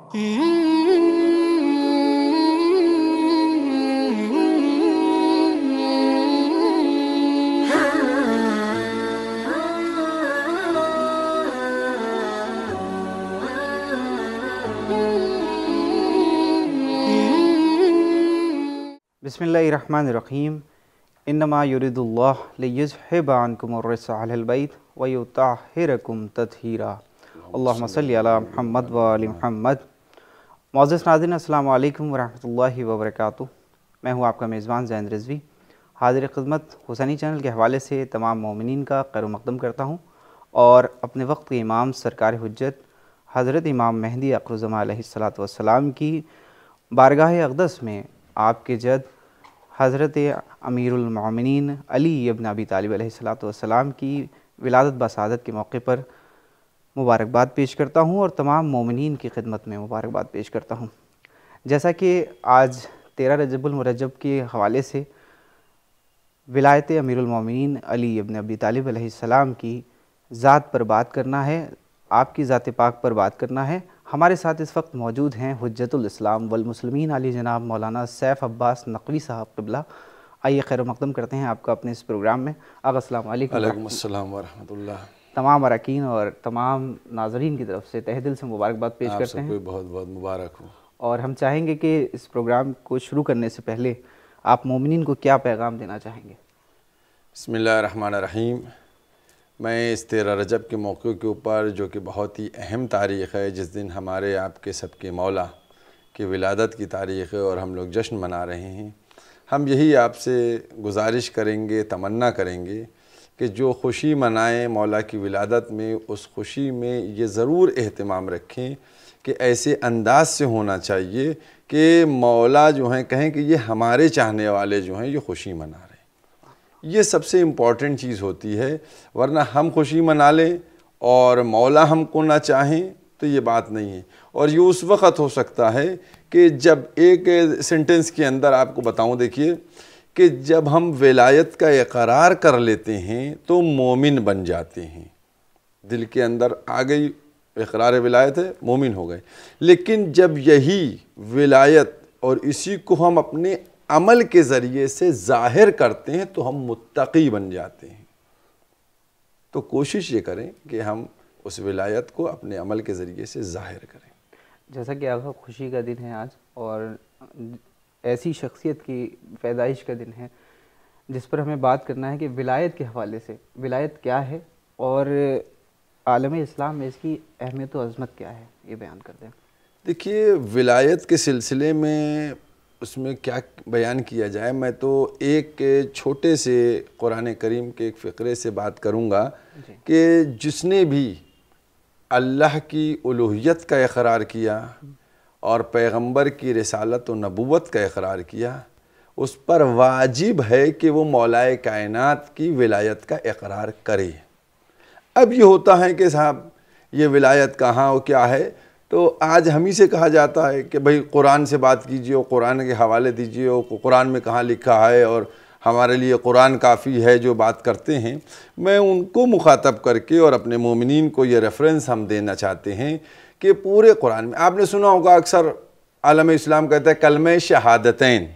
बिस्मिल्लाहिर्रहमानिर्रहीम। इन्नमा युरिदुल्लाह लियुज़हिबा अन्कुम अर्रिज्सा अहलल बैत व युत्तहिरकुम तत्हीरा। अल्लाहुम्मा सल्लि अला मुहम्मद व आलि मुहम्मद। मुअज़्ज़िज़ नाज़रीन, अस्सलामु अलैकुम व रहमतुल्लाहि व बरकातुहू। मैं हूँ आपका मेज़बान ज़ैन रिज़वी, हाज़िर ख़िदमत हुसैनी चैनल के हवाले से तमाम मोमिनीन का खैर मक़दम करता हूँ और अपने वक्त के इमाम सरकार हुज्जत हज़रत इमाम मेहदी अक़रुज़्ज़मा अलैहिस्सलातु वस्सलाम की बारगाह अक़दस में आपके जद हज़रत अमीरुल मोमिनीन अली इब्न अबी तालिब अलैहिस्सलातु वस्सलाम की विलादत बसादत के मौके पर मुबारकबाद पेश करता हूँ और तमाम मोमिनीन की खिदमत में मुबारकबाद पेश करता हूँ। जैसा कि आज 13 रजबुल मुरज्जब के हवाले से विलायत अमीरुल मोमिनीन अली इब्न अबी तालिब अलैहिस्सलाम की ज़ात पर बात करना है, आपकी ज़ात पाक पर बात करना है। हमारे साथ इस वक्त मौजूद हैं हुज्जतुल इस्लाम वल मुस्लिमीन अली जनाब मौलाना सैफ़ अब्बास नक़वी साहब क़िबला। आइए खैर मक़दम करते हैं आपका अपने इस प्रोग्राम में। अस्सलामु अलैकुम। वालेकुम अस्सलाम व रहमतुल्लाह। तमाम अरकान और तमाम नाज़रीन की तरफ से तहे दिल से मुबारकबाद पेश करते हैं। बहुत बहुत मुबारक हो। और हम चाहेंगे कि इस प्रोग्राम को शुरू करने से पहले आप मोमिनीन को क्या पैगाम देना चाहेंगे? बिस्मिल्लाहिर्रहमानिर्रहीम। मैं इस 13 रजब के मौके के ऊपर, जो कि बहुत ही अहम तारीख़ है, जिस दिन हमारे आपके सबके मौला की विलादत की तारीख़ है और हम लोग जश्न मना रहे हैं, हम यही आपसे गुजारिश करेंगे, तमन्ना करेंगे कि जो खुशी मनाएं मौला की विलादत में, उस खुशी में ये ज़रूर एहतमाम रखें कि ऐसे अंदाज से होना चाहिए कि मौला जो हैं कहें कि ये हमारे चाहने वाले जो हैं ये खुशी मना रहे हैं। ये सबसे इम्पॉर्टेंट चीज़ होती है, वरना हम खुशी मना लें और मौला हमको ना चाहें तो ये बात नहीं है। और ये उस वक़्त हो सकता है कि जब एक सेंटेंस के अंदर आपको बताऊं, देखिए कि जब हम विलायत का इकरार कर लेते हैं तो मोमिन बन जाते हैं। दिल के अंदर आ गई इकरार विलायत है, मोमिन हो गए। लेकिन जब यही विलायत और इसी को हम अपने अमल के ज़रिए से ज़ाहिर करते हैं तो हम मुत्तकी बन जाते हैं। तो कोशिश ये करें कि हम उस विलायत को अपने अमल के ज़रिए से ज़ाहिर करें। जैसा कि आपका खुशी का दिन है आज और ऐसी शख्सियत की पैदाइश का दिन है जिस पर हमें बात करना है कि विलायत के हवाले से विलायत क्या है और आलम इस्लाम में इसकी अहमियत व अज़मत क्या है, ये बयान कर दें। देखिए, विलायत के सिलसिले में उसमें क्या बयान किया जाए, मैं तो एक छोटे से कुरान करीम के एक फ़िक्रे से बात करूँगा कि जिसने भी अल्लाह की उलूहियत का इक़रार किया और पैगंबर की रिसालत व नबूवत का इक़रार किया, उस पर वाजिब है कि वो मौलाए कायनात की विलायत का इक़रार करे। अब ये होता है कि साहब ये विलायत कहाँ और क्या है, तो आज हम ही से कहा जाता है कि भाई कुरान से बात कीजिए और कुरान के हवाले दीजिए और कुरान में कहाँ लिखा है और हमारे लिए कुरान काफ़ी है जो बात करते हैं। मैं उनको मुखातब करके और अपने मोमिनीन को ये रेफरेंस हम देना चाहते हैं कि पूरे कुरान में आपने सुना होगा, अक्सर आलम इस्लाम कहता है कलमे शहादतैन।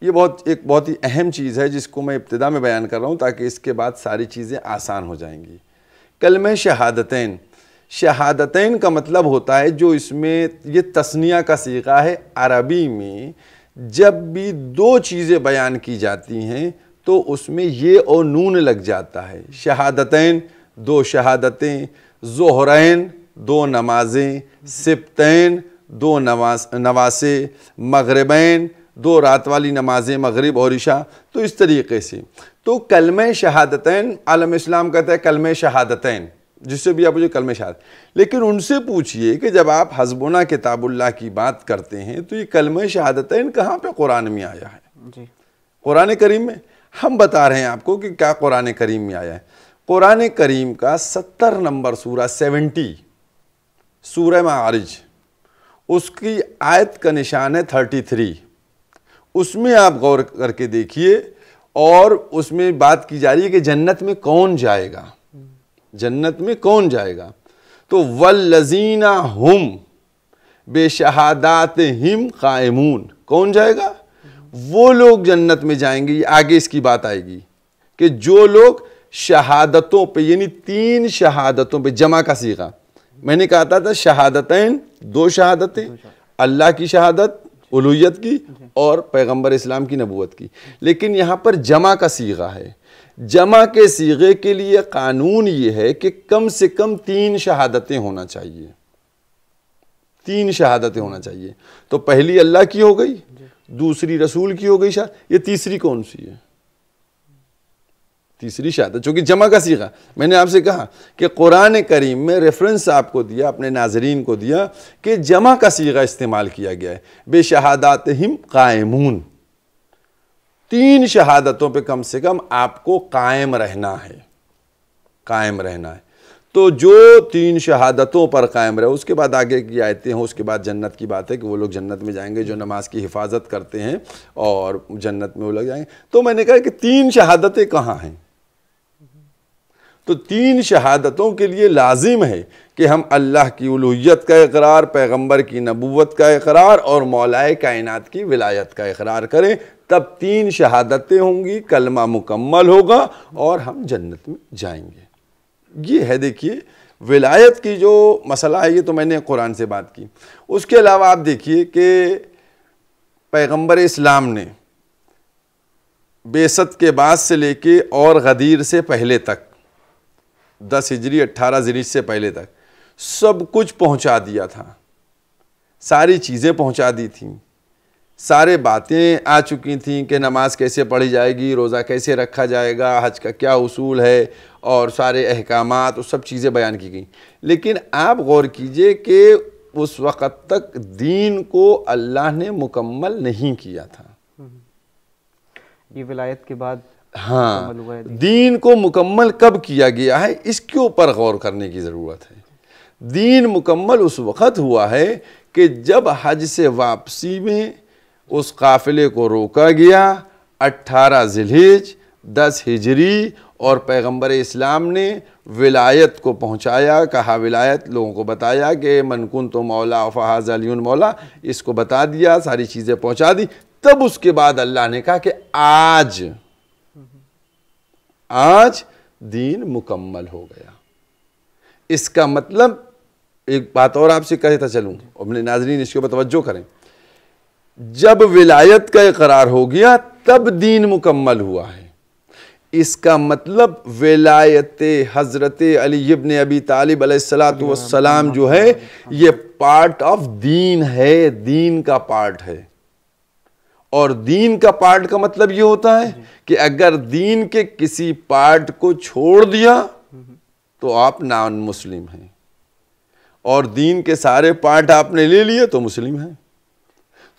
ये एक बहुत ही अहम चीज़ है जिसको मैं इब्तिदा में बयान कर रहा हूँ ताकि इसके बाद सारी चीज़ें आसान हो जाएंगी। कलमे शहादतैन, शहादतैन का मतलब होता है, जो इसमें ये तस्निया का सीगा है, अरबी में जब भी दो चीज़ें बयान की जाती हैं तो उसमें ये और नून लग जाता है। शहादतैन, दो शहादतें, ज़ोहरैन, दो नमाजें, सिब्तैन, दो नवासे, मगरिबैन, दो रात वाली नमाजें, मगरिब और इशा। तो इस तरीक़े से तो कलमे शहादतैन, आलम इस्लाम कहता है कलमे शहादतैन, जिससे भी आप मुझे कलमे शहादत। लेकिन उनसे पूछिए कि जब आप हस्बुना किताबुल्लाह की बात करते हैं तो ये कलमे शहादतैन कहाँ पे कुरान में आया है? जी, कुरान करीम में। हम बता रहे हैं आपको कि क्या कुरान करीम में आया है। कुरान करीम का 70 नंबर सूरा 70 सूरह मारिज, उसकी आयत का निशान है 33। उसमें आप गौर करके देखिए और उसमें बात की जा रही है कि जन्नत में कौन जाएगा, जन्नत में कौन जाएगा। तो वल्लज़ीना हुम बेशहादातिहिम कायमून। कौन जाएगा? वो लोग जन्नत में जाएंगे। ये आगे इसकी बात आएगी कि जो लोग शहादतों पे, यानी 3 शहादतों पे, जमा का सीगा मैंने कहा था शहादतैन, 2 शहादतें, अल्लाह की शहादत उलूहियत की और पैगंबर इस्लाम की नबूवत की, लेकिन यहाँ पर जमा का सीगा है। जमा के सीगे के लिए कानून ये है कि कम से कम 3 शहादतें होना चाहिए, 3 शहादतें होना चाहिए। तो पहली अल्लाह की हो गई, दूसरी रसूल की हो गई शायद, ये तीसरी कौन सी है? तीसरी शहादत, चूंकि जमा का सीगा। मैंने आपसे कहा कि कुरान करीम में रेफरेंस आपको दिया, अपने नाजरीन को दिया कि जमा का सीगा इस्तेमाल किया गया है, बेशहादातिहिम कायमून। 3 शहादतों पे कम से कम आपको कायम रहना है, कायम रहना है। तो जो 3 शहादतों पर कायम रहे, उसके बाद आगे की आयतें हैं, उसके बाद जन्नत की बात है कि वो लोग जन्नत में जाएंगे जो नमाज की हिफाजत करते हैं और जन्नत में वो लोग जाएंगे। तो मैंने कहा कि 3 शहादतें कहाँ हैं? तो 3 शहादतों के लिए लाजिम है कि हम अल्लाह की उलूहियत का इकरार, पैगंबर की नबूवत का इकरार और मौलाए कायनात की विलायत का इकरार करें, तब 3 शहादतें होंगी, कलमा मुकम्मल होगा और हम जन्नत में जाएंगे। ये है, देखिए विलायत की जो मसला है, ये तो मैंने कुरान से बात की। उसके अलावा आप देखिए कि पैगंबर इस्लाम ने बेसत के बाद से लेके और गदीर से पहले तक, 10 हिजरी 18 जिल्हिज से पहले तक सब कुछ पहुंचा दिया था, सारी चीज़ें पहुंचा दी थी, सारे बातें आ चुकी थी कि नमाज कैसे पढ़ी जाएगी, रोज़ा कैसे रखा जाएगा, हज का क्या उसूल है और सारे अहकामात, वो सब चीज़ें बयान की गई। लेकिन आप गौर कीजिए कि उस वक़्त तक दीन को अल्लाह ने मुकम्मल नहीं किया था। ये विलायत के बाद हाँ, दीन को मुकम्मल कब किया गया है, इसके ऊपर गौर करने की ज़रूरत है। दीन मुकम्मल उस वक़्त हुआ है कि जब हज से वापसी में उस काफ़िले को रोका गया, 18 जिल्हिज 10 हिजरी, और पैगंबर इस्लाम ने विलायत को पहुंचाया। कहा विलायत, लोगों को बताया कि मन कुन्तु मौला फ़हाज़ा अलियुन मौला, इसको बता दिया, सारी चीज़ें पहुंचा दी। तब उसके बाद अल्लाह ने कहा कि आज दीन मुकम्मल हो गया। इसका मतलब, एक बात और आपसे कहता चलूँ, अपने नाज़रीन इसके ऊपर तवज्जो करें, जब विलायत का इकरार हो गया तब दीन मुकम्मल हुआ है। इसका मतलब विलायत हज़रत अली इब्न अबी तालिब अलैहिस्सलातु वस्सलाम जो है, ये पार्ट ऑफ दीन है, दीन का पार्ट है। और दीन का पार्ट का मतलब ये होता है कि अगर दीन के किसी पार्ट को छोड़ दिया तो आप नॉन मुस्लिम हैं, और दीन के सारे पार्ट आपने ले लिए तो मुस्लिम हैं।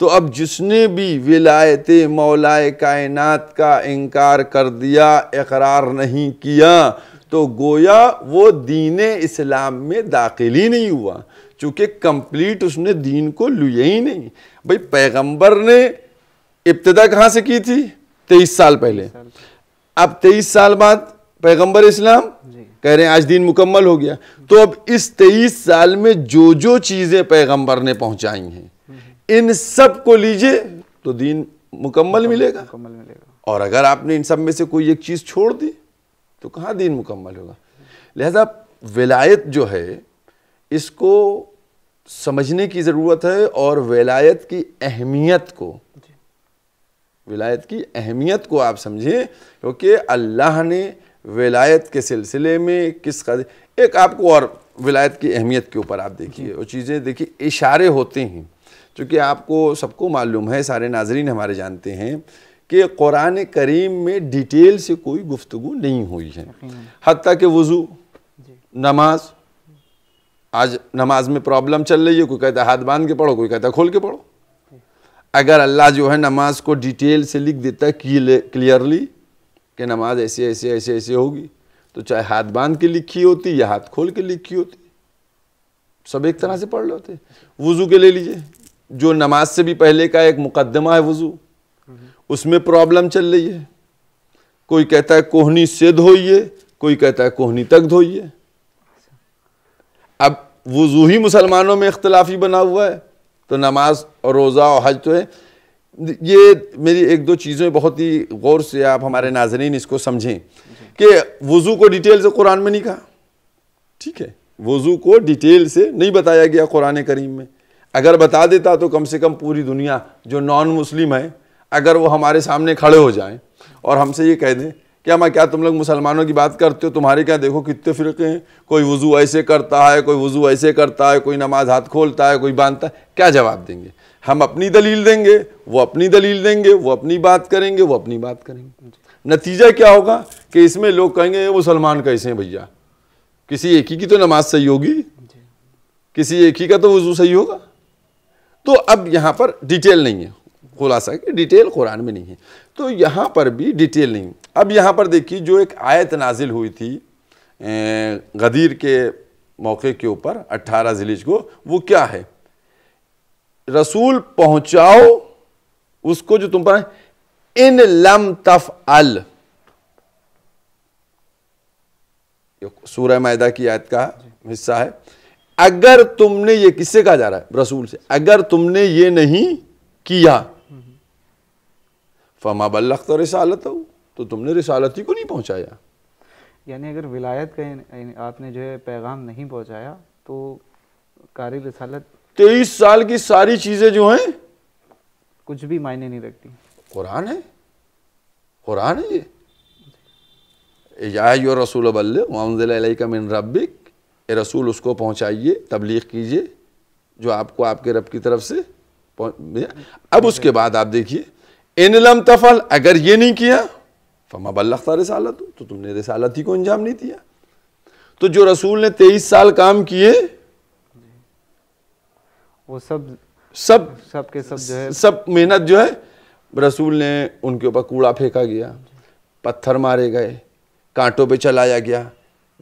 तो अब जिसने भी विलायत मौलाए कायनात का इनकार कर दिया, इकरार नहीं किया, तो गोया वो दीन इस्लाम में दाखिल ही नहीं हुआ, चूँकि कंप्लीट उसने दीन को लिया ही नहीं। भाई पैगंबर ने इब्तिदा कहाँ से की थी? 23 साल पहले। अब 23 साल बाद पैगंबर इस्लाम कह रहे हैं आज दीन मुकम्मल हो गया। तो अब इस 23 साल में जो जो चीज़ें पैगंबर ने पहुंचाई हैं, इन सब को लीजिए तो दीन मुकम्मल मिलेगा। और अगर आपने इन सब में से कोई एक चीज़ छोड़ दी तो कहाँ दीन मुकम्मल होगा। लिहाजा विलायत जो है, इसको समझने की ज़रूरत है, और विलायत की अहमियत को आप समझें, क्योंकि अल्लाह ने विलायत के सिलसिले में किस कदर, एक आपको और विलायत की अहमियत के ऊपर आप देखिए, वो चीज़ें देखिए, इशारे होते हैं। क्योंकि आपको सबको मालूम है, सारे नाजरीन हमारे जानते हैं कि कुरान करीम में डिटेल से कोई गुफ्तगू नहीं हुई है, हत्ता कि वज़ू, नमाज। आज नमाज में प्रॉब्लम चल रही है, कोई कहता है हाथ बांध के पढ़ो, कोई कहता है खोल के पढ़ो। अगर अल्लाह जो है नमाज को डिटेल से लिख देता है क्लियरली कि नमाज ऐसे ऐसे ऐसे ऐसे होगी, तो चाहे हाथ बांध के लिखी होती या हाथ खोल के लिखी होती, सब एक तरह से पढ़ लेते। वज़ू के ले लीजिए, जो नमाज से भी पहले का एक मुकद्दमा है वज़ू, उसमें प्रॉब्लम चल रही है। कोई कहता है कोहनी से धोइए, कोई कहता है कोहनी तक धोइए। अब वज़ू ही मुसलमानों में इख्तिलाफी बना हुआ है, तो नमाज और रोज़ा और हज तो है। ये मेरी एक दो चीज़ें बहुत ही गौर से आप हमारे नाज़रीन इसको समझें कि वज़ू को डिटेल से कुरान में नहीं कहा, ठीक है, वज़ू को डिटेल से नहीं बताया गया कुरान करीम में। अगर बता देता तो कम से कम पूरी दुनिया जो नॉन मुस्लिम है, अगर वो हमारे सामने खड़े हो जाएं और हमसे ये कह दें क्या तुम लोग मुसलमानों की बात करते हो, तुम्हारे क्या देखो कितने फ़िरक़े हैं, कोई वज़ू ऐसे करता है, कोई वज़ू ऐसे करता है, कोई नमाज हाथ खोलता है, कोई बांधता है, क्या जवाब देंगे? हम अपनी दलील देंगे, वो अपनी दलील देंगे, वो अपनी बात करेंगे, वो अपनी बात करेंगे। नतीजा क्या होगा कि इसमें लोग कहेंगे ये मुसलमान कैसे हैं भैया, किसी एक ही की तो नमाज सही होगी, किसी एक ही का तो वज़ू सही होगा। तो अब यहाँ पर डिटेल नहीं है, खुलासा कि डिटेल कुरान में नहीं है, तो यहाँ पर भी डिटेल नहीं। अब यहाँ पर देखिए जो एक आयत नाजिल हुई थी गदीर के मौके के ऊपर 18 ज़िलहिज को, वो क्या है? रसूल पहुंचाओ उसको जो तुम पर, इन लम तफअल, सूरह मायदा की आयत का हिस्सा है। अगर तुमने ये, किससे कहा जा रहा है? रसूल से। अगर तुमने ये नहीं किया, फमा बल्लग़्त रिसालत हो, तो तुमने रिसालत ही को नहीं पहुंचाया। यानी अगर विलायत का आपने जो है पैगाम नहीं पहुंचाया तो कारी रिसालत 23 साल की सारी चीजें जो हैं कुछ भी मायने नहीं रखती। कुरान है, कुरान है ये। या अय्युहर रसूल बल्लिग़ मा उन्ज़िला इलैका मिन रब्बिक, ए रसूल उसको पहुंचाइए, तबलीग कीजिए जो आपको आपके रब की तरफ से। अब उसके बाद आप देखिए, इन लम तफल, अगर ये नहीं किया, फमा बल्लग़्त रिसालत, तो तुमने रिसालत ही को अंजाम नहीं दिया। तो जो रसूल ने 23 साल काम किए, वो सब के सब जो है, सब मेहनत जो है, रसूल ने उनके ऊपर कूड़ा फेंका गया, पत्थर मारे गए, कांटों पे चलाया गया,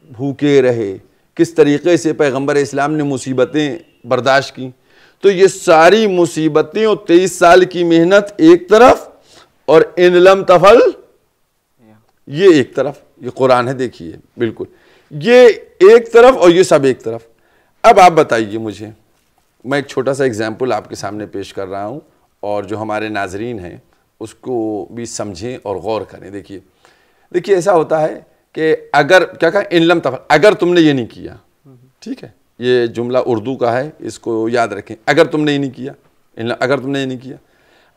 भूखे रहे, किस तरीके से पैगंबर इस्लाम ने मुसीबतें बर्दाश्त की। तो ये सारी मुसीबतें और 23 साल की मेहनत एक तरफ, और इन लम तफल ये एक तरफ। ये कुरान है, देखिए बिल्कुल, ये एक तरफ और ये सब एक तरफ। अब आप बताइए मुझे, मैं एक छोटा सा एग्जाम्पल आपके सामने पेश कर रहा हूँ और जो हमारे नाजरीन हैं उसको भी समझें और गौर करें। देखिए ऐसा होता है कि अगर, क्या कहा, इन लम तफल, अगर तुमने ये नहीं किया, ठीक है, ये जुमला उर्दू का है, इसको याद रखें, अगर तुमने ये नहीं किया, अगर तुमने ये नहीं किया।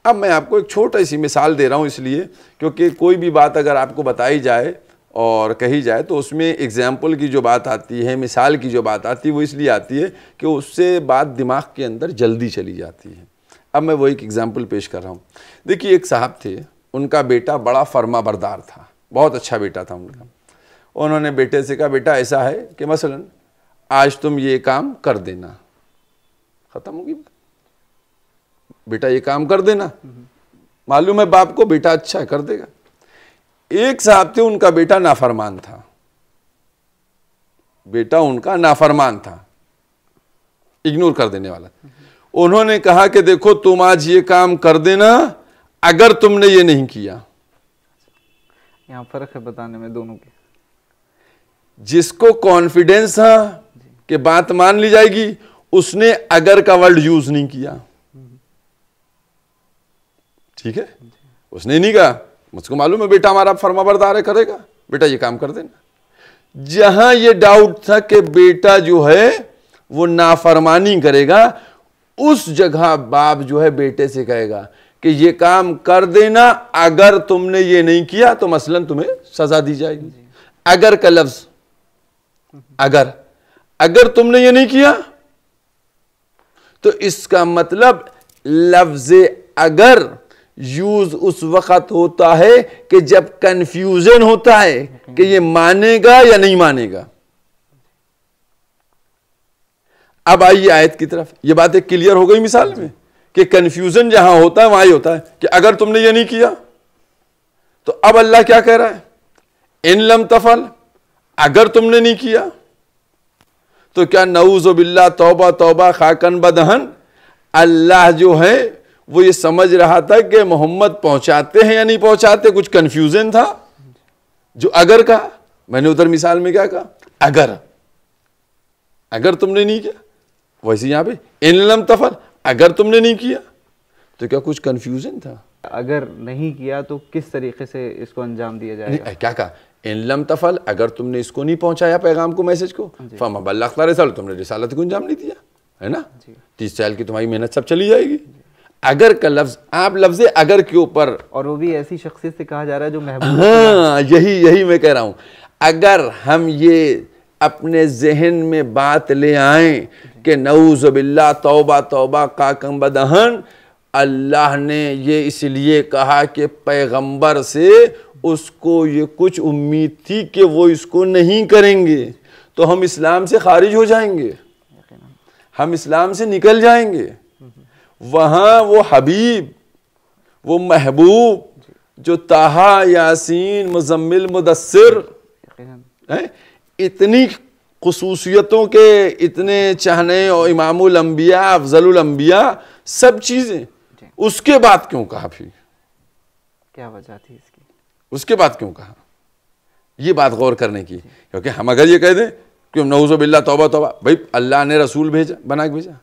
अब मैं आपको एक छोटी सी मिसाल दे रहा हूँ इसलिए क्योंकि कोई भी बात अगर आपको बताई जाए और कही जाए तो उसमें एग्जाम्पल की जो बात आती है, मिसाल की जो बात आती है, वो इसलिए आती है कि उससे बात दिमाग के अंदर जल्दी चली जाती है। अब मैं वो एक एग्जाम्पल पेश कर रहा हूँ। देखिए एक साहब थे, उनका बेटा बड़ा फर्माबरदार था, बहुत अच्छा बेटा था उनका। उन्होंने बेटे से कहा, बेटा ऐसा है कि मसलन आज तुम ये काम कर देना, ख़त्म होगी बात, बेटा ये काम कर देना। मालूम है बाप को बेटा अच्छा है, कर देगा। एक साहब थे, उनका बेटा नाफरमान था, बेटा उनका नाफरमान था, इग्नोर कर देने वाला। उन्होंने कहा कि देखो तुम आज ये काम कर देना, अगर तुमने ये नहीं किया। यहाँ फर्क है बताने में दोनों के। जिसको कॉन्फिडेंस था कि बात मान ली जाएगी, उसने अगर का वर्ड यूज नहीं किया, ठीक है, उसने नहीं कहा मुझको मालूम है बेटा हमारा फर्माबरदार है, करेगा, बेटा ये काम कर देना। जहां ये डाउट था कि बेटा जो है वो नाफरमानी करेगा, उस जगह बाप जो है बेटे से कहेगा कि ये काम कर देना, अगर तुमने ये नहीं किया तो मसलन तुम्हें सजा दी जाएगी। अगर का लफ्ज, अगर तुमने ये नहीं किया, तो इसका मतलब लफ्ज अगर यूज उस वक्त होता है कि जब कंफ्यूजन होता है कि ये मानेगा या नहीं मानेगा। अब आइए आयत की तरफ, ये बातें क्लियर हो गई मिसाल में कि कंफ्यूजन जहां होता है वहां ही होता है कि अगर तुमने ये नहीं किया। तो अब अल्लाह क्या कह रहा है, इन लम तफल, अगर तुमने नहीं किया। तो क्या नऊज़ु बिल्लाह, तौबा तौबा, खाकन बदहन, अल्लाह जो है वो ये समझ रहा था कि मोहम्मद पहुंचाते हैं या नहीं पहुंचाते, कुछ कंफ्यूजन था जो अगर का। मैंने उधर मिसाल में क्या कहा, अगर तुमने नहीं किया, वैसे यहां पे इन लम तफल, अगर तुमने नहीं किया तो क्या कुछ कंफ्यूजन था? अगर नहीं किया तो किस तरीके से इसको अंजाम दिया जाएगा? नहीं, क्या कहा? इन लम तफल, अगर तुमने इसको नहीं पहुंचाया पैगाम को, मैसेज को, फमा बल्लगता रिसाल, तुमने रिसालत को अंजाम नहीं दिया, है ना? 30 साल की तुम्हारी मेहनत सब चली जाएगी। अगर का लफ्ज, आप लफ्ज अगर के ऊपर, और वो भी ऐसी शख्सियत से कहा जा रहा है जो महबूब। हाँ, यही मैं कह रहा हूं। अगर हम ये अपने जहन में बात ले आए कि नऊज़ बिल्लाह, तौबा तौबा काकम बदहन, अल्लाह ने ये इसलिए कहा कि पैगंबर से उसको ये कुछ उम्मीद थी कि वो इसको नहीं करेंगे, तो हम इस्लाम से खारिज हो जाएंगे, हम इस्लाम से निकल जाएंगे। वहाँ वो हबीब, वो महबूब जो ताहा, यासीन, मुज़म्मिल, मुदस्सिर है, इतनी खुसूसियतों के, इतने चाहने और इमामुल अंबिया, अफजलुल अंबिया, सब चीज़ें, उसके बाद क्यों कहा? फिर क्या वजह थी इसकी? उसके बाद क्यों कहा? ये बात गौर करने की, क्योंकि हम अगर ये कह दें कि नऊज़ु बिल्लाह, तौबा तौबा, भाई अल्लाह ने रसूल भेजा, बना के भेजा,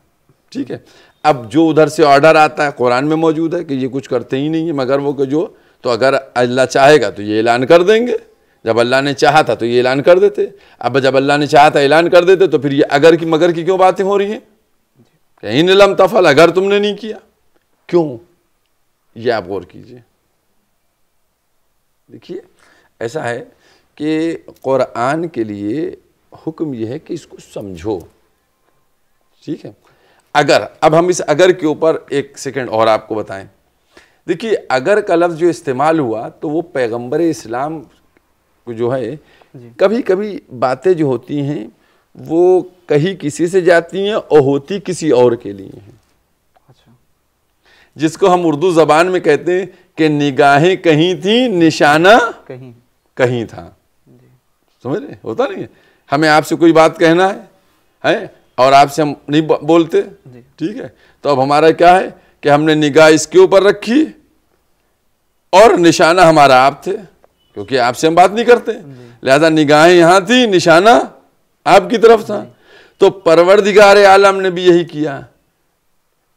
ठीक है। अब जो उधर से ऑर्डर आता है कुरान में मौजूद है कि ये कुछ करते ही नहीं है, मगर वो जो, तो अगर अल्लाह चाहेगा तो ये ऐलान कर देंगे। जब अल्लाह ने चाहा था तो ये ऐलान कर देते, अब जब अल्लाह ने चाहा था ऐलान कर देते, तो फिर ये अगर की मगर की क्यों बातें हो रही हैं? इन लम तफल, अगर तुमने नहीं किया, क्यों? ये आप गौर कीजिए। देखिए, ऐसा है कि कुरान के लिए हुक्म यह है कि इसको समझो, ठीक है। अगर, अब हम इस अगर के ऊपर एक सेकंड और आपको बताएं। देखिए, अगर का लफ्ज़ जो इस्तेमाल हुआ तो वो पैगंबर इस्लाम को जो है, कभी कभी बातें जो होती हैं वो कहीं किसी से जाती हैं और होती किसी और के लिए हैं। अच्छा। जिसको हम उर्दू ज़बान में कहते हैं कि निगाहें कहीं थी, निशाना कहीं था। समझ रहे? होता नहीं है, हमें आपसे कोई बात कहना है और आपसे हम नहीं बोलते, ठीक है, तो अब हमारा क्या है कि हमने निगाह इसके ऊपर रखी और निशाना हमारा आप थे, क्योंकि आपसे हम बात नहीं करते, लिहाजा निगाहें यहाँ थी, निशाना आपकी तरफ था। तो परवरदिगार आलम ने भी यही किया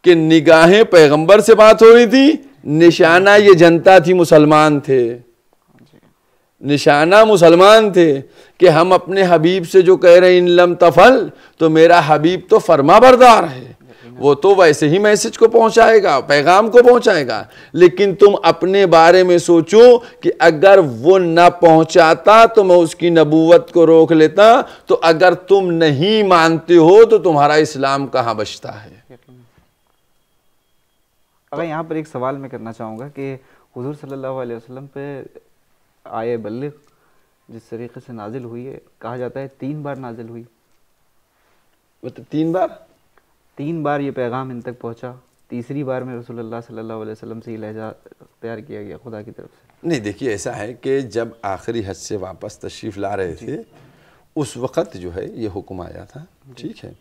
कि निगाहें पैगंबर से बात हो रही थी, निशाना ये जनता थी, मुसलमान थे, निशाना मुसलमान थे कि हम अपने हबीब से जो कह रहे हैं इन लम तफल, तो मेरा हबीब तो फरमा बरदार है, वो तो वैसे ही मैसेज को पहुंचाएगा, पैगाम को पहुंचाएगा। लेकिन तुम अपने बारे में सोचो कि अगर वो ना पहुंचाता तो मैं उसकी नबूवत को रोक लेता, तो अगर तुम नहीं मानते हो तो तुम्हारा इस्लाम कहाँ बचता है? अगर यहाँ पर एक सवाल मैं करना चाहूँगा कि हुजूर सल्लल्लाहु अलैहि वसल्लम पे आये बल्लिग जिस तरीके से नाजिल हुई है, कहा जाता है 3 बार नाजिल हुई। मतलब 3 बार ये पैगाम इन तक पहुंचा, तीसरी बार में रसूलुल्लाह सल्लल्लाहु अलैहि वसल्लम से लहजा तैयार किया गया खुदा की तरफ से। नहीं, देखिए, ऐसा है कि जब आखिरी हज से वापस तशरीफ़ ला रहे थे, उस वक़्त जो है ये हुक्म आया था, ठीक है,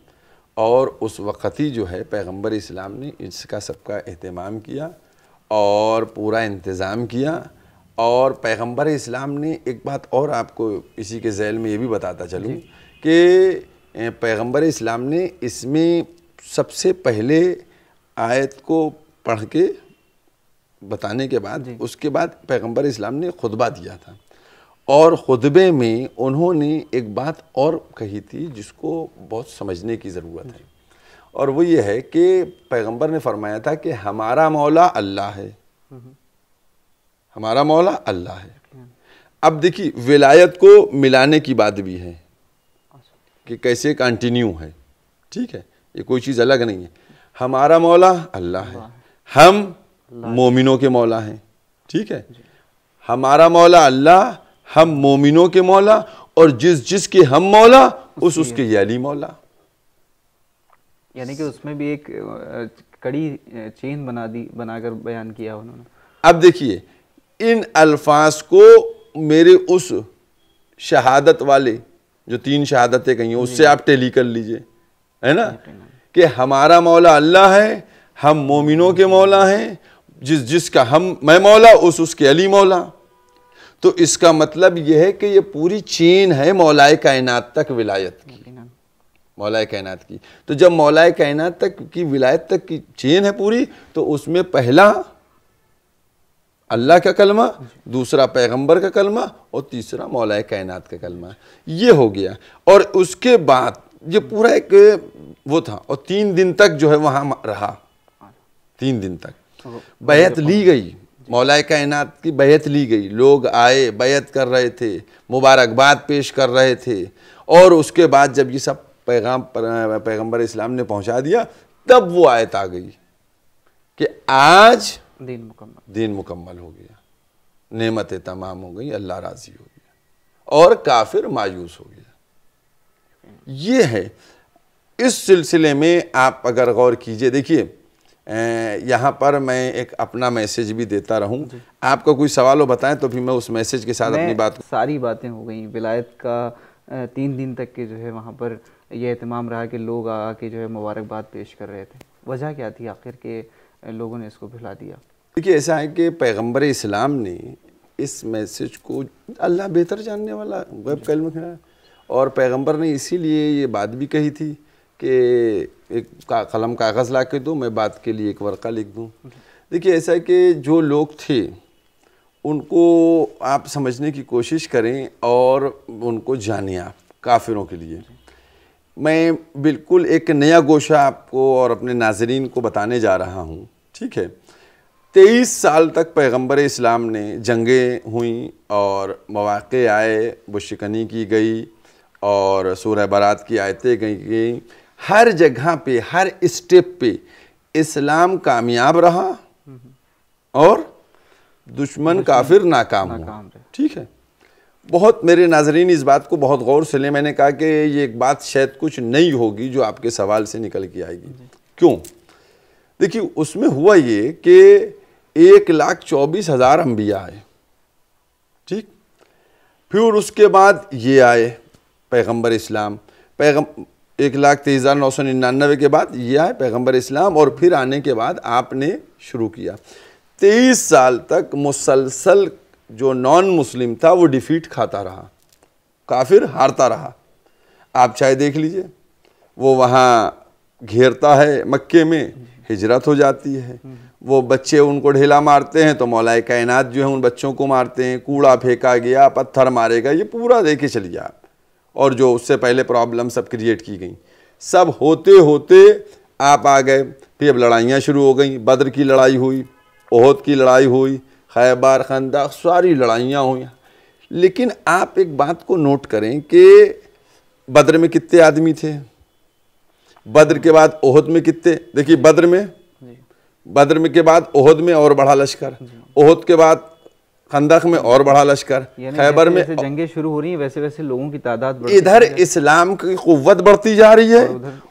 और उस वक़्त ही जो है पैगंबर इस्लाम ने इसका सबका एहतमाम किया और पूरा इंतज़ाम किया। और पैगंबर इस्लाम ने एक बात और आपको इसी के ज़ैल में ये भी बताता चलूँ कि पैगंबर इस्लाम ने इसमें सबसे पहले आयत को पढ़ के बताने के बाद, उसके बाद पैगंबर इस्लाम ने खुतबा दिया था, और खुतबे में उन्होंने एक बात और कही थी जिसको बहुत समझने की ज़रूरत है, और वो ये है कि पैगंबर ने फरमाया था कि हमारा मौला अल्लाह है, हमारा मौला अल्लाह है। अब देखिए, विलायत को मिलाने की बात भी है कि कैसे कंटिन्यू है, ठीक है, ये कोई चीज़ अलग नहीं है। हमारा मौला अल्लाह है, हम मोमिनों के मौला हैं, ठीक है, हमारा मौला अल्लाह, हम मोमिनों के मौला, और जिस के हम मौला उसके याली मौला। यानी कि उसमें भी एक कड़ी चेन बनाकर बयान किया उन्होंने। अब देखिए, इन अल्फाज को मेरे उस शहादत वाले जो 3 शहादतें कही हैं उससे आप टेली कर लीजिए, है ना, कि हमारा मौला अल्लाह है, हम मोमिनों के मौला हैं, जिसका मैं मौला उसके अली मौला। तो इसका मतलब यह है कि ये पूरी चेन है मौलाए कायनात तक विलायत की, मौलाए कायनात की। तो जब मौलाए कायनात तक की विलायत तक की चेन है पूरी, तो उसमें पहला अल्लाह का कलमा, दूसरा पैगंबर का कलमा और तीसरा मौलाए कायनात का कलमा, ये हो गया। और उसके बाद ये पूरा एक वो था, और 3 दिन तक जो है वहां रहा, 3 दिन तक बैत ली गई, मौलाए कायनात की बैत ली गई, लोग आए बैत कर रहे थे, मुबारकबाद पेश कर रहे थे। और उसके बाद जब ये सब पैगंबर इस्लाम ने पहुंचा दिया, तब वो आयत आ गई कि आज दिन मुकम्मल हो गया, नेमतें तमाम हो गई, अल्लाह राजी हो गया और काफिर मायूस हो गया। ये है। इस सिलसिले में आप अगर गौर कीजिए, देखिए यहाँ पर मैं एक अपना मैसेज भी देता रहूं, आपका कोई सवाल हो बताएं तो फिर मैं उस मैसेज के साथ अपनी बात। सारी बातें हो गई, विलायत का 3 दिन तक के जो है वहाँ पर यह एहतमाम रहा कि लोग आके जो है मुबारकबाद पेश कर रहे थे। वजह क्या थी आखिर के लोगों ने इसको भुला दिया? देखिए ऐसा है कि पैगंबर इस्लाम ने इस मैसेज को, अल्लाह बेहतर जानने वाला गैब का इल्म है, और पैगंबर ने इसीलिए ये बात भी कही थी कि एक कलम कागज़ ला के दो, मैं बात के लिए एक वर्क़ा लिख दूँ। देखिए ऐसा है कि जो लोग थे उनको आप समझने की कोशिश करें और उनको जानिए आप, काफिरों के लिए। मैं बिल्कुल एक नया गोशा आपको और अपने नाज़रीन को बताने जा रहा हूँ, ठीक है। 23 साल तक पैगंबर इस्लाम ने जंगें हुई और मौक़े आए, बुशिकनी की गई और सूरह बरात की आयतें गई। हर जगह पे, हर स्टेप पे इस्लाम कामयाब रहा और दुश्मन काफिर नाकाम हुआ, ठीक है। बहुत मेरे नाजरीन इस बात को बहुत गौर से लें। मैंने कहा कि ये एक बात शायद कुछ नई होगी जो आपके सवाल से निकल के आएगी। क्यों? देखिए उसमें हुआ ये कि 1,24,000 अंबिया आए, ठीक। फिर उसके बाद ये आए पैगंबर इस्लाम, 1,23,999 के बाद ये आए पैगंबर इस्लाम, और फिर आने के बाद आपने शुरू किया। 23 साल तक मुसलसल जो नॉन मुस्लिम था वो डिफीट खाता रहा, काफिर हारता रहा। आप चाहे देख लीजिए, वो वहाँ घेरता है, मक्के में हिजरत हो जाती है, वो बच्चे उनको ढेला मारते हैं तो मौलाए कायनात जो है उन बच्चों को मारते हैं, कूड़ा फेंका गया, पत्थर मारेगा, ये पूरा देखे चलिए आप। और जो उससे पहले प्रॉब्लम सब क्रिएट की गई, सब होते होते आप आ गए। फिर अब लड़ाइयाँ शुरू हो गई, बद्र की लड़ाई हुई, ओहद की लड़ाई हुई, खैबर, खंदक, सारी लड़ाइयाँ हुई। लेकिन आप एक बात को नोट करें कि बद्र में कितने आदमी थे, बद्र के बाद ओहद में कितने। देखिए बद्र में के बाद ओहद में और बढ़ा लश्कर, ओहद के बाद खंदक में और बढ़ा लश्कर, खैबर में जंगें शुरू हो रही हैं, वैसे वैसे लोगों की तादाद इधर इस्लाम की कुव्वत बढ़ती जा रही है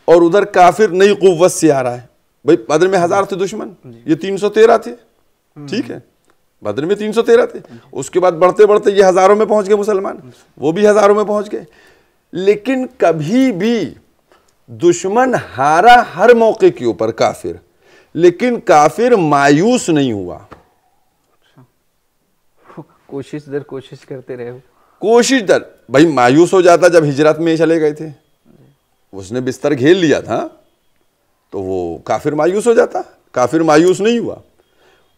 और उधर काफिर नई कुव्वत से आ रहा है। भाई बद्र में 1000 थे दुश्मन, ये 313 थे, ठीक है। बद्र में 313 थे, उसके बाद बढ़ते बढ़ते ये हजारों में पहुंच गए मुसलमान, वो भी हजारों में पहुंच गए। लेकिन कभी भी दुश्मन हारा हर मौके के ऊपर काफिर, लेकिन काफिर मायूस नहीं हुआ। कोशिश दर कोशिश करते रहे, कोशिश दर। भाई मायूस हो जाता जब हिजरत में चले गए थे, उसने बिस्तर घेर लिया था तो वो काफिर मायूस हो जाता, काफिर मायूस नहीं हुआ।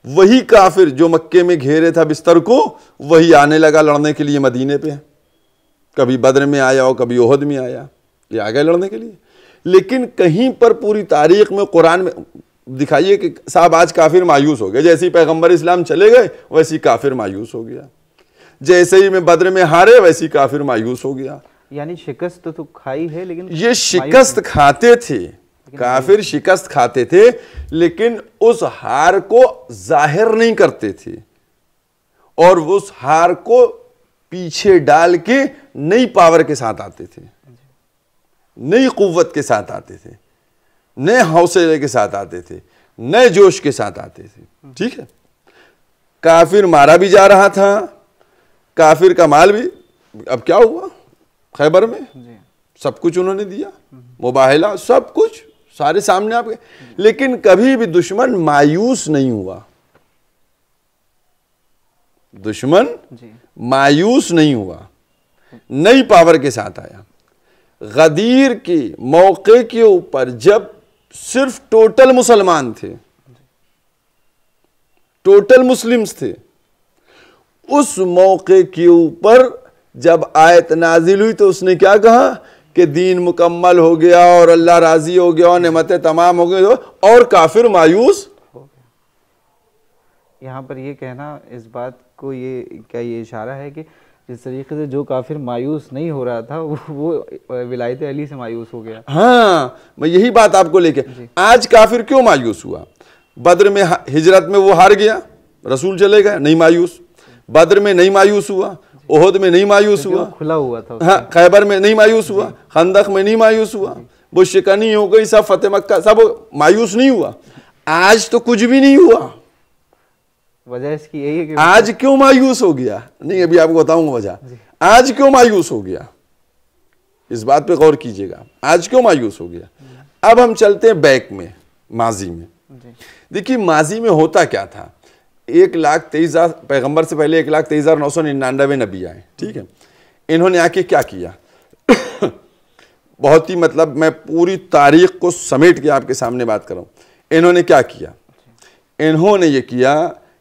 वही काफिर जो मक्के में घेरे था बिस्तर को, वही आने लगा लड़ने के लिए मदीने पे। कभी बद्र में आया और कभी ओहद में आया, ये आ गए लड़ने के लिए। लेकिन कहीं पर पूरी तारीख में, कुरान में दिखाइए कि साहब आज काफिर मायूस हो गए, जैसे ही पैगंबर इस्लाम चले गए वैसे ही काफिर मायूस हो गया, जैसे ही मैं बद्र में हारे वैसे ही काफिर मायूस हो गया। यानी शिकस्त तो खाई है, लेकिन ये शिकस्त खाते थे, काफिर शिकस्त खाते थे, लेकिन उस हार को जाहिर नहीं करते थे और उस हार को पीछे डाल के नई पावर के साथ आते थे, नई कुव्वत के साथ आते थे, नए हौसले के साथ आते थे, नए जोश के साथ आते थे, ठीक है। काफिर मारा भी जा रहा था, काफिर का माल भी, अब क्या हुआ खैबर में, सब कुछ उन्होंने दिया, मुबाहिला सब कुछ सारे सामने आपके। लेकिन कभी भी दुश्मन मायूस नहीं हुआ, दुश्मन मायूस नहीं हुआ, नई पावर के साथ आया। गदीर के मौके के ऊपर जब सिर्फ टोटल मुसलमान थे, टोटल मुस्लिम्स थे, उस मौके के ऊपर जब आयत नाजिल हुई तो उसने क्या कहा कि दीन मुकम्मल हो गया और अल्लाह राजी हो गया और नेमतें तमाम हो गई और काफिर मायूस हो गया। यहाँ पर ये कहना इस बात को ये क्या ये इशारा है कि जिस तरीके से जो काफिर मायूस नहीं हो रहा था वो विलायत अली से मायूस हो गया। हाँ, मैं यही बात आपको लेके, आज काफिर क्यों मायूस हुआ? बद्र में हिजरत में वो हार गया, रसूल चले गए, नहीं मायूस। बद्र में नहीं मायूस हुआ, ओहद में नहीं मायूस हुआ, खुला हुआ था। हाँ, खैबर में नहीं मायूस हुआ, खंदक में नहीं मायूस हुआ, वो शिकनी हो गई, सब फतेह मक्का, सब मायूस नहीं हुआ। आज तो कुछ भी नहीं हुआ। वजह इसकी यही है कि आज क्यों मायूस हो गया? नहीं, अभी आपको बताऊंगा वजह। आज क्यों मायूस हो गया, इस बात पे गौर कीजिएगा। आज क्यों मायूस हो गया? अब हम चलते हैं बैक में, माजी में। देखिए माजी में होता क्या था। 1,23,000 पैगंबर से पहले 1,23,999 नबी आए, ठीक है। इन्होंने आके क्या किया बहुत ही मतलब मैं पूरी तारीख को समेट के आपके सामने बात कर रहा हूं। इन्होंने क्या किया? इन्होंने ये किया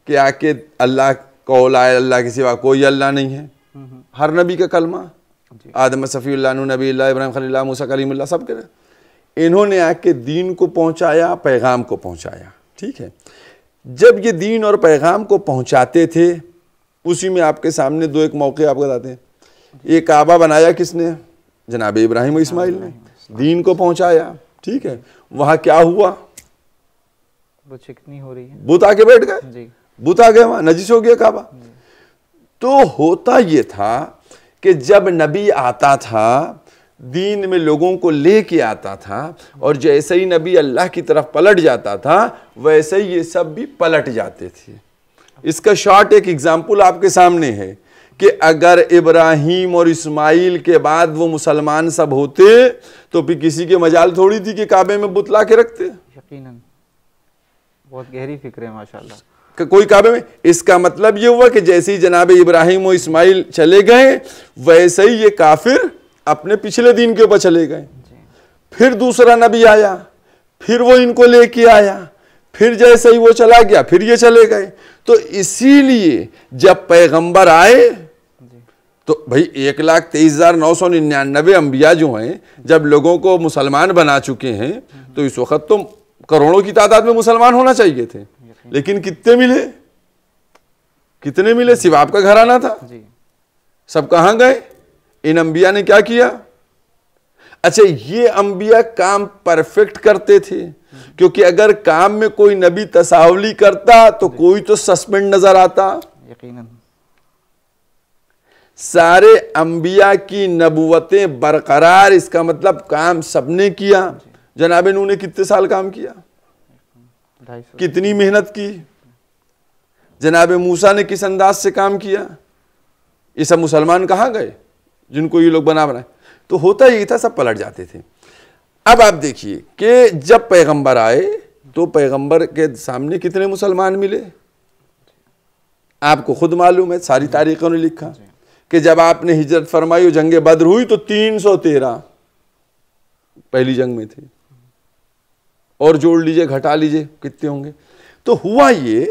कि आके अल्लाह कौल आए, अल्लाह के सिवा कोई अल्लाह नहीं है, हर नबी का कलमा, आदम सफ़ीउल्लाह, नूह नबी, इब्राहिम खलीलुल्लाह, मूसा कलीमुल्लाह, सब के इन्होंने आके दीन को पहुंचाया, पैगाम को पहुंचाया, ठीक है। जब ये दीन और पैगाम को पहुंचाते थे, उसी में आपके सामने दो एक मौके आपको बताते हैं। ये काबा बनाया किसने? जनाब इब्राहिम और इस्माइल ने। दीन को पहुंचाया, ठीक है। वहां क्या हुआ? वो चिकनी हो रही है, बुत आके बैठ गए, बुत आ गए, वहां नजिस हो गया काबा। तो होता ये था कि जब नबी आता था, दीन में लोगों को लेके आता था, और जैसे ही नबी अल्लाह की तरफ पलट जाता था, वैसे ही ये सब भी पलट जाते थे। इसका शॉर्ट एक एग्जाम्पल आपके सामने है कि अगर इब्राहिम और इस्माइल के बाद वो मुसलमान सब होते तो फिर किसी के मजाल थोड़ी थी कि काबे में बुत ला के रखते। यकीनन बहुत गहरी फिक्र है माशाल्लाह। कोई काबे में, इसका मतलब ये हुआ कि जैसे ही जनाब इब्राहिम और इस्माइल चले गए, वैसे ही ये काफिर अपने पिछले दीन के ऊपर चले गए। फिर दूसरा नबी आया, फिर वो इनको लेके आया, फिर जैसे ही वो चला गया, फिर ये चले गए। तो इसीलिए जब पैगंबर आए तो भाई 1,23,999 अंबिया जो हैं, जब लोगों को मुसलमान बना चुके हैं, तो इस वक्त तो करोड़ों की तादाद में मुसलमान होना चाहिए थे। लेकिन कितने मिले? कितने मिले? सिर्फ आपका घराना था, सब कहां गए? इन अंबिया ने क्या किया? अच्छा, ये अंबिया काम परफेक्ट करते थे, क्योंकि अगर काम में कोई नबी तसावली करता तो कोई तो सस्पेंड नजर आता। यकीनन सारे अंबिया की नबुवतें बरकरार, इसका मतलब काम सबने किया। जनाब नूह ने कितने साल काम किया? 250 कितनी मेहनत की? जनाब मूसा ने किस अंदाज से काम किया? ये सब मुसलमान कहाँ गए जिनको ये लोग बनाए? तो होता यही था, सब पलट जाते थे। अब आप देखिए कि जब पैगंबर आए तो पैगंबर के सामने कितने मुसलमान मिले? आपको खुद मालूम है, सारी तारीखों ने लिखा कि जब आपने हिजरत फरमाई और जंग बद्र हुई तो 313 पहली जंग में थे, और जोड़ लीजिए घटा लीजिए कितने होंगे। तो हुआ ये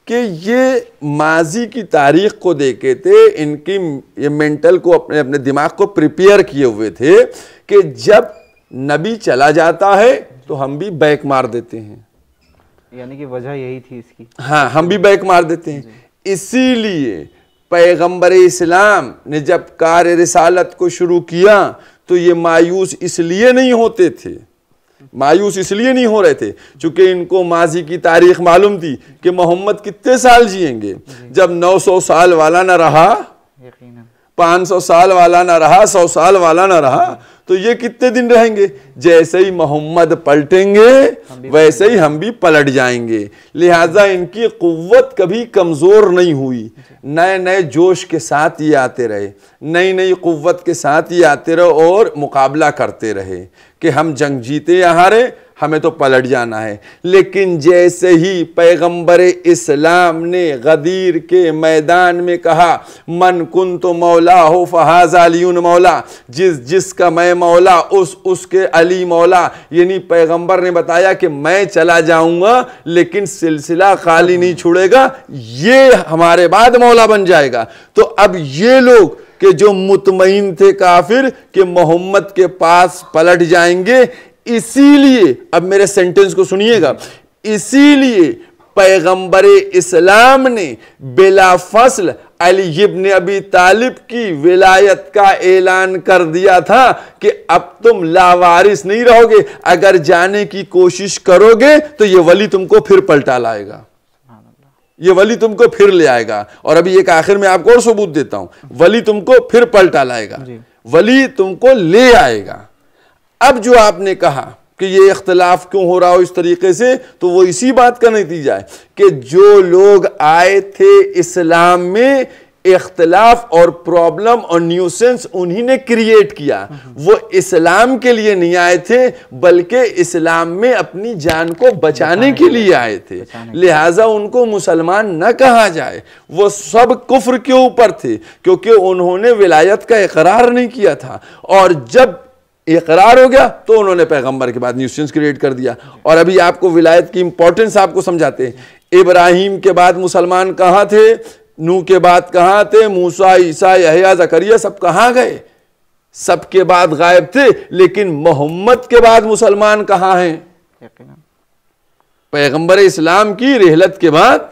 कि ये माजी की तारीख को देखे थे, इनकी ये मेंटल को अपने अपने दिमाग को प्रिपेयर किए हुए थे कि जब नबी चला जाता है तो हम भी बैक मार देते हैं। यानी कि वजह यही थी इसकी। हाँ, हम भी बैक मार देते हैं। इसीलिए पैगंबर इस्लाम ने जब कार्य रिसालत को शुरू किया तो ये मायूस इसलिए नहीं होते थे, मायूस इसलिए नहीं हो रहे थे क्योंकि इनको माजी की तारीख मालूम थी कि मोहम्मद कितने साल जिएंगे। जब 900 साल वाला ना रहा, 500 साल वाला ना रहा, 100 साल वाला ना रहा, तो ये कितने दिन रहेंगे? जैसे ही मोहम्मद पलटेंगे वैसे ही हम भी पलट जाएंगे। लिहाजा इनकी कुव्वत कभी कमजोर नहीं हुई, नए नए जोश के साथ ये आते रहे, नई नई कुव्वत के साथ ये आते रहे और मुकाबला करते रहे कि हम जंग जीते या हारे, हमें तो पलट जाना है। लेकिन जैसे ही पैगंबर इस्लाम ने गदीर के मैदान में कहा मन कुन तो मौला हो फहाज़ा अलीउन मौला, जिसका मैं मौला उसके अली मौला, यानी पैगंबर ने बताया कि मैं चला जाऊंगा लेकिन सिलसिला खाली नहीं छोड़ेगा, ये हमारे बाद मौला बन जाएगा। तो अब ये लोग कि जो मुतमईन थे काफिर कि मोहम्मद के पास पलट जाएंगे, इसीलिए अब मेरे सेंटेंस को सुनिएगा, इसीलिए पैगंबर इस्लाम ने बिला फसल अली इब्न अबी तालिब की विलायत का ऐलान कर दिया था कि अब तुम लावारिस नहीं रहोगे, अगर जाने की कोशिश करोगे तो ये वली तुमको फिर पलटा लाएगा, ये वली तुमको फिर ले आएगा। और अभी एक आखिर में आपको और सबूत देता हूं, वली तुमको फिर पलटा लाएगा, वली तुमको ले आएगा। अब जो आपने कहा कि ये इख्तिलाफ क्यों हो रहा हो इस तरीके से, तो वो इसी बात का नतीजा है कि जो लोग आए थे इस्लाम में, इख्तिलाफ और प्रॉब्लम और न्यूसेंस उन्हीं ने क्रिएट किया। वो इस्लाम के लिए नहीं आए थे बल्कि इस्लाम में अपनी जान को बचाने के लिए आए थे, लिहाजा उनको मुसलमान न कहा जाए। वो सब कुफ्र के ऊपर थे क्योंकि उन्होंने विलायत का इकरार नहीं किया था, और जब इकरार हो गया तो उन्होंने पैगंबर के बाद न्यूसेंस क्रिएट कर दिया। और अभी आपको विलायत की इंपॉर्टेंस आपको समझाते हैं। इब्राहिम के बाद मुसलमान कहां थे, नूह के बाद कहां थे, मूसा, ईसा, यहया, जकरिया सब कहां गए, सबके बाद गायब थे। लेकिन मोहम्मद के बाद मुसलमान कहां हैं? पैगंबर इस्लाम की रिहलत के बाद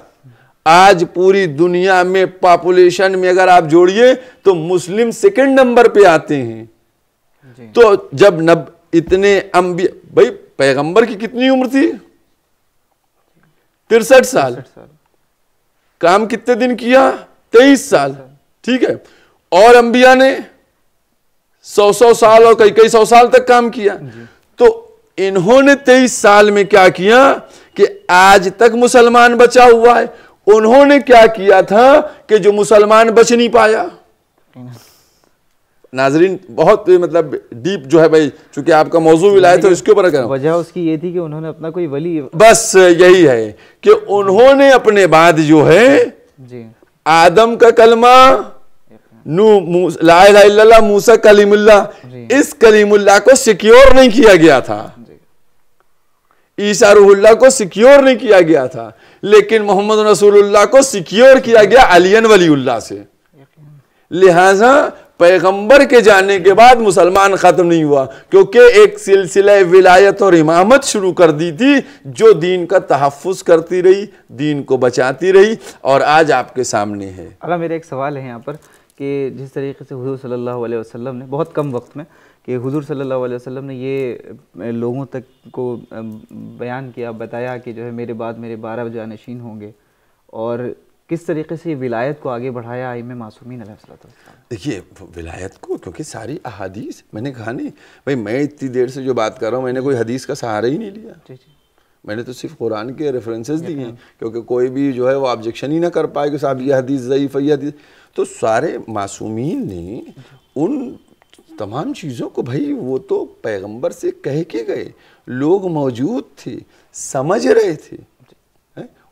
आज पूरी दुनिया में पॉपुलेशन में अगर आप जोड़िए तो मुस्लिम सेकंड नंबर पे आते हैं। तो जब इतने अंबिया, भाई पैगंबर की कितनी उम्र थी? 63 साल। काम कितने दिन किया? 23 साल। ठीक है। और अंबिया ने 100 साल और कई सौ साल तक काम किया। तो इन्होंने 23 साल में क्या किया कि आज तक मुसलमान बचा हुआ है। उन्होंने क्या किया था कि जो मुसलमान बच नहीं पाया। नाजरीन बहुत मतलब डीप जो है भाई, चूंकि आपका मौजू विलायत तो इसके ऊपर करें। वजह उसकी ये थी कि उन्होंने अपना कोई वली, बस यही है कि उन्होंने अपने बाद जो है जी आदम का कलमा, ला इलाहा इल्लल्लाह, मूसा कलीमुल्लाह, इस कलीमुल्लाह को सिक्योर नहीं किया गया था, ईसा रूहुल्लाह को सिक्योर नहीं किया गया था, लेकिन मोहम्मद रसूलुल्लाह को सिक्योर किया गया अलियन वलीउल्लाह से। लिहाजा पैगंबर के जाने के बाद मुसलमान खत्म नहीं हुआ, क्योंकि एक सिलसिला विलायत और इमामत शुरू कर दी थी जो दीन का तहफ़्फ़ुज़ करती रही, दीन को बचाती रही, और आज आपके सामने है। अल्लाह, मेरा एक सवाल है यहाँ पर कि जिस तरीके से हुज़ूर सल्लल्लाहु अलैहि वसल्लम ने बहुत कम वक्त में कि हुज़ूर सल्लल्लाहु अलैहि वसल्लम ने ये लोगों तक को बयान किया, बताया कि जो है मेरे बाद मेरे 12 जानशीन होंगे, और किस तरीके से विलायत को आगे बढ़ाया इमाम मासूमीन अलैहिस्सलाम। देखिए विलायत को, क्योंकि सारी अहादीस, मैंने कहा नहीं भाई, मैं इतनी देर से जो बात कर रहा हूँ मैंने कोई हदीस का सहारा ही नहीं लिया। जी जी। मैंने तो सिर्फ कुरान के रेफरेंसेस दिए हैं, क्योंकि कोई भी जो है वो ऑब्जेक्शन ही ना कर पाए कि साहब ये हदीस ज़ईफ़ है, ये हदीस। तो सारे मासूमीन ने उन तमाम चीज़ों को, भाई वो तो पैगंबर से कह के गए, लोग मौजूद थे, समझ रहे थे,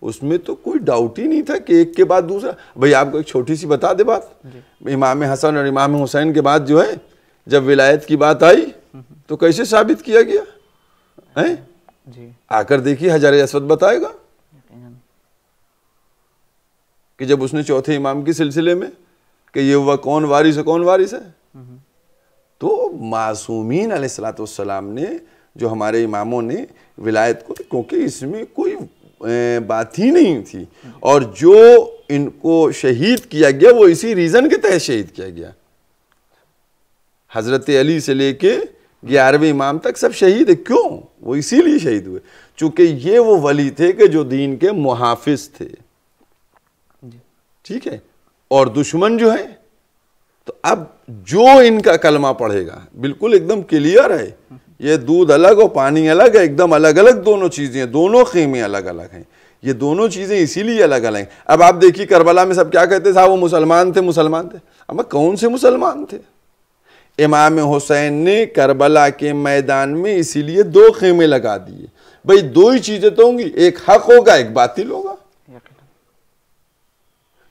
उसमें तो कोई डाउट ही नहीं था कि एक के बाद दूसरा। भाई आपको एक छोटी सी बता दे बात, इमाम हसन और इमाम हुसैन के बाद जो है जब विलायत की बात आई तो कैसे साबित किया गया है? जी। आकर देखिए हजर असवद बताएगा कि जब उसने चौथे इमाम के सिलसिले में कि ये हुआ कौन वारिस है, कौन वारिस है, तो मासूमीन अलैहिस्सलातु वस्सलाम ने, जो हमारे इमामों ने विलायत को, क्योंकि इसमें कोई बात ही नहीं थी, और जो इनको शहीद किया गया वो इसी रीज़न के तहत शहीद किया गया। हज़रत अली से लेके 11वें इमाम तक सब शहीद है। क्यों? वो इसीलिए शहीद हुए चूंकि ये वो वली थे कि जो दीन के मुहाफिज थे। ठीक है। और दुश्मन जो है, तो अब जो इनका कलमा पढ़ेगा बिल्कुल एकदम क्लियर है, ये दूध अलग और पानी अलग है, एकदम अलग अलग दोनों चीज़ें, दोनों खेमे अलग अलग हैं। ये दोनों चीज़ें इसीलिए अलग अलग हैं। अब आप देखिए करबला में सब क्या कहते थे, साहब वो मुसलमान थे, मुसलमान थे। अब कौन से मुसलमान थे? इमाम हुसैन ने करबला के मैदान में इसीलिए 2 खेमे लगा दिए। भाई 2 ही चीजें तो होंगी, एक हक होगा एक बातिल होगा।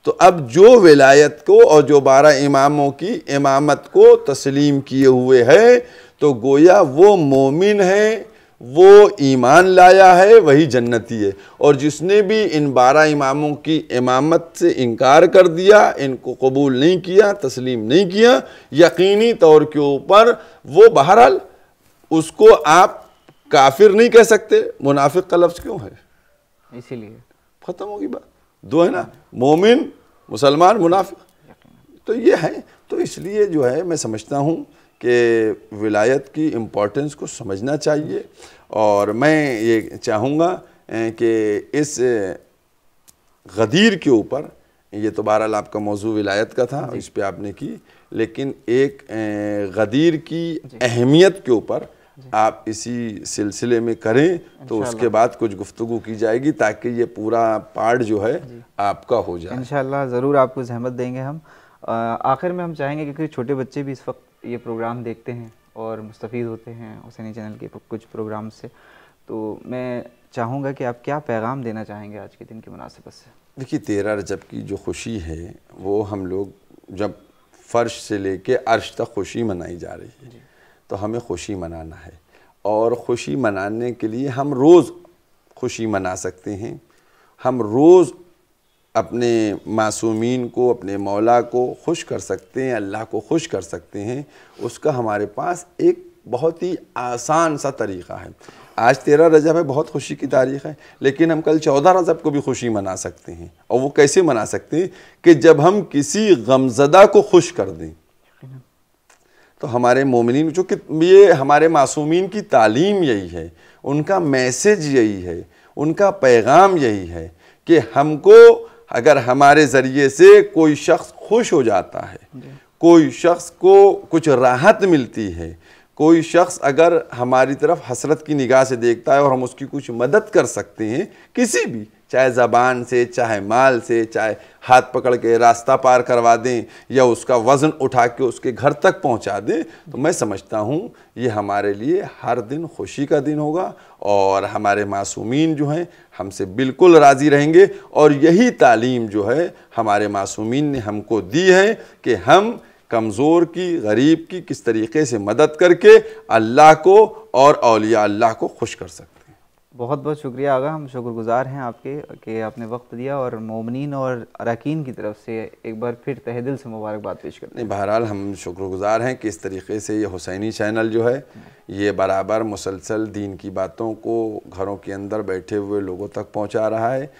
तो अब जो विलायत को और जो 12 इमामों की इमामत को तस्लीम किए हुए है, तो गोया वो मोमिन है, वो ईमान लाया है, वही जन्नती है। और जिसने भी इन 12 इमामों की इमामत से इनकार कर दिया, इनको कबूल नहीं किया, तस्लीम नहीं किया, यकीनी तौर के ऊपर वो बहरहाल उसको आप काफिर नहीं कह सकते। मुनाफिक का लफ्ज़ क्यों है? इसीलिए खत्म होगी बात। 2 है ना, मोमिन, मुसलमान, मुनाफिक, तो ये है। तो इसलिए जो है मैं समझता हूँ कि विलायत की इम्पोर्टेंस को समझना चाहिए। और मैं ये चाहूँगा कि इस गदीर के ऊपर, ये तो बहरहाल आपका मौजू विलायत का था, इस पे आपने की, लेकिन एक गदीर की अहमियत के ऊपर आप इसी सिलसिले में करें तो उसके बाद कुछ गुफ्तगू की जाएगी, ताकि ये पूरा पार्ट जो है आपका हो जाए। इंशाअल्लाह ज़रूर आपको ज़हमत देंगे हम। आखिर में हम चाहेंगे, क्योंकि छोटे बच्चे भी इस वक्त ये प्रोग्राम देखते हैं और मुस्तफ़ीद होते हैं हुसैनी चैनल के कुछ प्रोग्राम से, तो मैं चाहूँगा कि आप क्या पैगाम देना चाहेंगे आज के दिन की मुनासिबत से? देखिए, 13 रजब की जो खुशी है वो हम लोग जब फ़र्श से लेके अर्श तक खुशी मनाई जा रही है, तो हमें खुशी मनाना है। और खुशी मनाने के लिए हम रोज़ खुशी मना सकते हैं। हम रोज़ अपने मासूमीन को, अपने मौला को खुश कर सकते हैं, अल्लाह को खुश कर सकते हैं। उसका हमारे पास एक बहुत ही आसान सा तरीक़ा है। आज 13 रजब है, बहुत खुशी की तारीख़ है, लेकिन हम कल 14 रजब को भी खुशी मना सकते हैं। और वो कैसे मना सकते हैं? कि जब हम किसी गमज़दा को खुश कर दें। तो हमारे मोमिनीन, जो कि ये हमारे मासूमीन की तालीम यही है, उनका मैसेज यही है, उनका पैगाम यही है कि हमको अगर हमारे ज़रिए से कोई शख्स खुश हो जाता है, कोई शख्स को कुछ राहत मिलती है, कोई शख्स अगर हमारी तरफ हसरत की निगाह से देखता है और हम उसकी कुछ मदद कर सकते हैं किसी भी, चाहे ज़बान से, चाहे माल से, चाहे हाथ पकड़ के रास्ता पार करवा दें या उसका वज़न उठा के उसके घर तक पहुंचा दें, तो मैं समझता हूं ये हमारे लिए हर दिन खुशी का दिन होगा। और हमारे मासूमीन जो हैं हमसे बिल्कुल राज़ी रहेंगे। और यही तालीम जो है हमारे मासूमीन ने हमको दी है कि हम कमज़ोर की, गरीब की किस तरीक़े से मदद करके अल्लाह को और औलिया अल्लाह को खुश कर सकते हैं। बहुत बहुत शुक्रिया आगा, हम शुक्रगुज़ार हैं आपके कि आपने वक्त दिया और मोमिनीन और अरकान की तरफ से एक बार फिर तहे दिल से मुबारकबाद पेश करते हैं। बहरहाल हम शुक्रगुज़ार हैं कि इस तरीक़े से ये हुसैनी चैनल जो है ये बराबर मुसलसल दीन की बातों को घरों के अंदर बैठे हुए लोगों तक पहुँचा रहा है।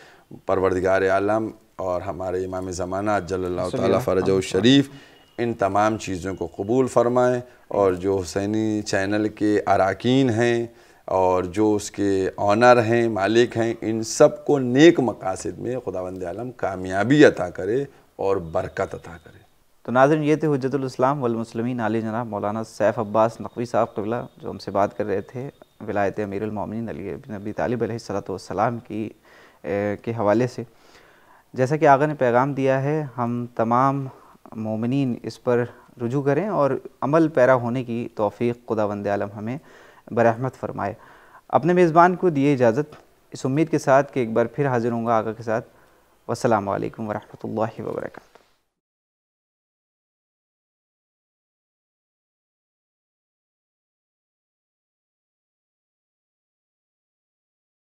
परवरदिगार आलम और हमारे इमाम ज़माना जल्लल्लाहु ताला फ़रजहु शरीफ इन तमाम चीज़ों को कबूल फ़रमाएँ। और जो हुसैनी चैनल के अरकान हैं और जो उसके ऑनर हैं, मालिक हैं, इन सब को नेक मकासद में खुदावंद आलम कामयाबी अता करे और बरकत अता करे। तो नाज़रीन, ये थे हुज्जतुल इस्लाम वल मुस्लिमीन आली जनाब मौलाना सैफ़ अब्बास नक़वी साहब क़िबला, जो हमसे बात कर रहे थे विलायत अमीरुल मोमिनीन अली इब्न अबी तालिब अलैहिस्सलातु वस्सलाम की के हवाले से। जैसा कि आगा ने पैगाम दिया है, हम तमाम मोमिनीन इस पर रुजू करें और अमल पैरा होने की तौफ़ीक़ खुदावंद आलम हमें बरहमत फ़रमाए। अपने मेज़बान को दिए इजाज़त, इस उम्मीद के साथ कि एक बार फिर हाज़िर होऊंगा आगा के साथ। वस्सलामु अलैकुम वरहमतुल्लाहि वबरकातुहू।